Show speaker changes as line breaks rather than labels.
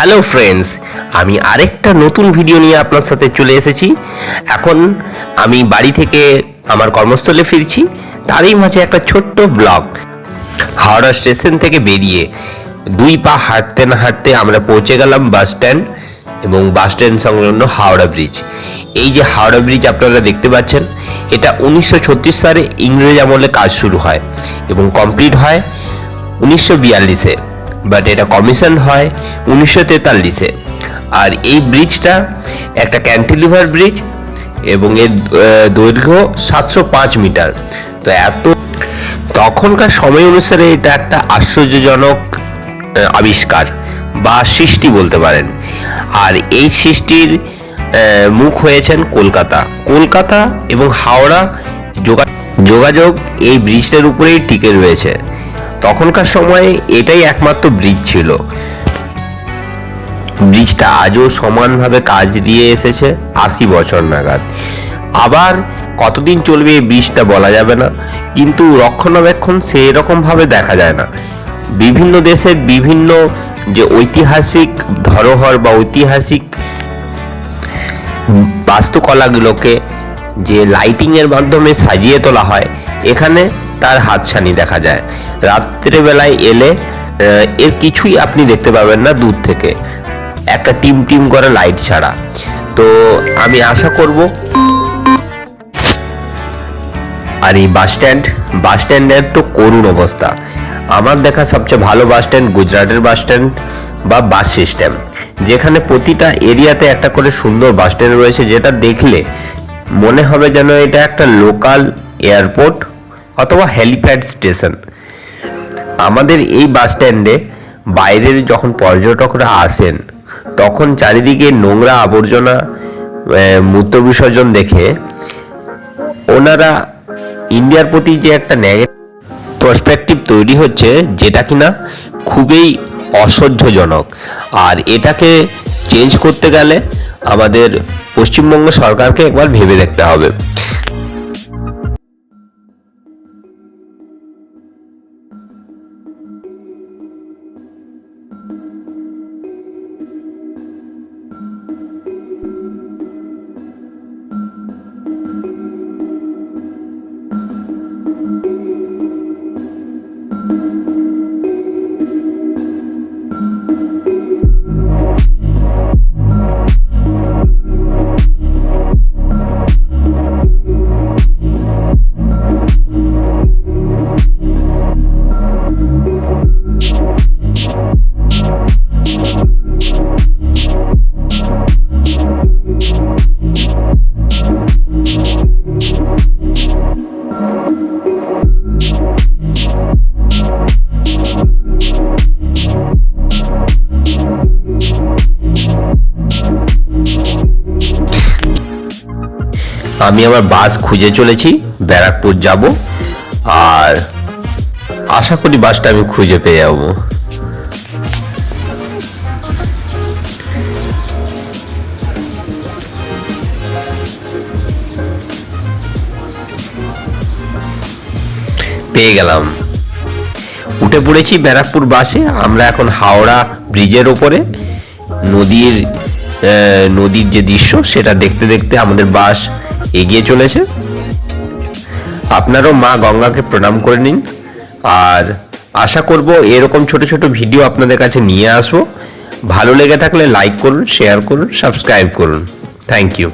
Hello friends, আমি আরেকটা নতুন ভিডিও নিয়ে আপনার সাথে চলে এসেছি। এখন আমি বাড়ি থেকে আমার কর্মস্থলে ফিরছি, তারই মাঝে একটা ছোট্ট ব্লগ। হাওড়া স্টেশন থেকে বেরিয়ে 2 পা হাঁটতে না হাঁটতে আমরা পৌঁছে গেলাম বাস স্ট্যান্ড এবং বাস স্ট্যান্ড সংলগ্ন হাওড়া ব্রিজ। এই যে হাওড়া ব্রিজ আপনারা দেখতে পাচ্ছেন, এটা 1936 সালে ইংরেজ আমলে কাজ শুরু হয় এবং কমপ্লিট হয় 1942-এ, বাট এটা কমিশন হয় 1943-এ। আর এই ব্রিজটা একটা ক্যান্টিলিভার ব্রিজ এবং এর দৈর্ঘ্য 705 মিটার। তো তখনকার সময় অনুসারে এটা একটা আশ্চর্যজনক আবিষ্কার বা সৃষ্টি বলতে পারেন। আর এই সৃষ্টির মুখ হয়েছেন কলকাতা এবং হাওড়া যোগাযোগ এই ব্রিজটার উপরেই টিকে রয়েছে। তখনকার সময়ে এটাই একমাত্র ব্রিজ ছিল। ব্রিজটা আজও সমানভাবে কাজ দিয়ে এসেছে 80 বছর নাগাদ। আবার কতদিন চলবে এই ব্রিজটা বলা যাবে না, কিন্তু রক্ষণাবেক্ষণ সেরকমভাবে দেখা যায় না। বিভিন্ন দেশের বিভিন্ন যে ঐতিহাসিক ধরোহর বা ঐতিহাসিক বাস্তুকলাগুলোকে যে লাইটিংয়ের মাধ্যমে সাজিয়ে তোলা হয়, এখানে তার হাতছানি দেখা যায়। রাত্রেবেলায় এলে এর কিছুই আপনি দেখতে পাবেন না দূর থেকে, একটা টিম করে লাইট ছাড়া। তো আমি আশা করব। আর এই বাস স্ট্যান্ডের তো করুণ অবস্থা। আমার দেখা সবচেয়ে ভালো বাস স্ট্যান্ড গুজরাটের বাস স্ট্যান্ড বা বাস সিস্টেম, যেখানে প্রতিটা এরিয়াতে একটা করে সুন্দর বাস স্ট্যান্ড রয়েছে, যেটা দেখলে মনে হবে যেন এটা একটা লোকাল এয়ারপোর্ট অথবা হেলিপ্যাড স্টেশন। আমাদের এই বাস স্ট্যান্ডে বাইরের যখন পর্যটকরা আসেন, তখন চারিদিকে নোংরা আবর্জনা মূত্র বিসর্জন দেখে ওনারা ইন্ডিয়ার প্রতি যে একটা নেগেটিভ পার্সপেক্টিভ তৈরি হচ্ছে, যেটা কিনা খুবই অসহ্যজনক। আর এটাকে চেঞ্জ করতে গেলে আমাদের পশ্চিমবঙ্গ সরকারকে একবার ভেবে দেখতে হবে। আমি আমার বাস খুঁজে চলেছি, ব্যারাকপুর যাব, আর আশা করি বাসটা আমি খুঁজে পেয়ে যাব। পেয়ে গেলাম, উঠে পড়েছি ব্যারাকপুর বাসে। আমরা এখন হাওড়া ব্রিজের ওপরে নদীর যে দৃশ্য সেটা দেখতে দেখতে আমাদের বাস এগিয়ে চলেছে। আপনারাও মা গঙ্গাকে প্রণাম করে নিন, আর আশা করব এরকম ছোট ছোট ভিডিও আপনাদের কাছে নিয়ে আসবো। ভালো লেগে থাকলে লাইক করুন, শেয়ার করুন, সাবস্ক্রাইব করুন। Thank you.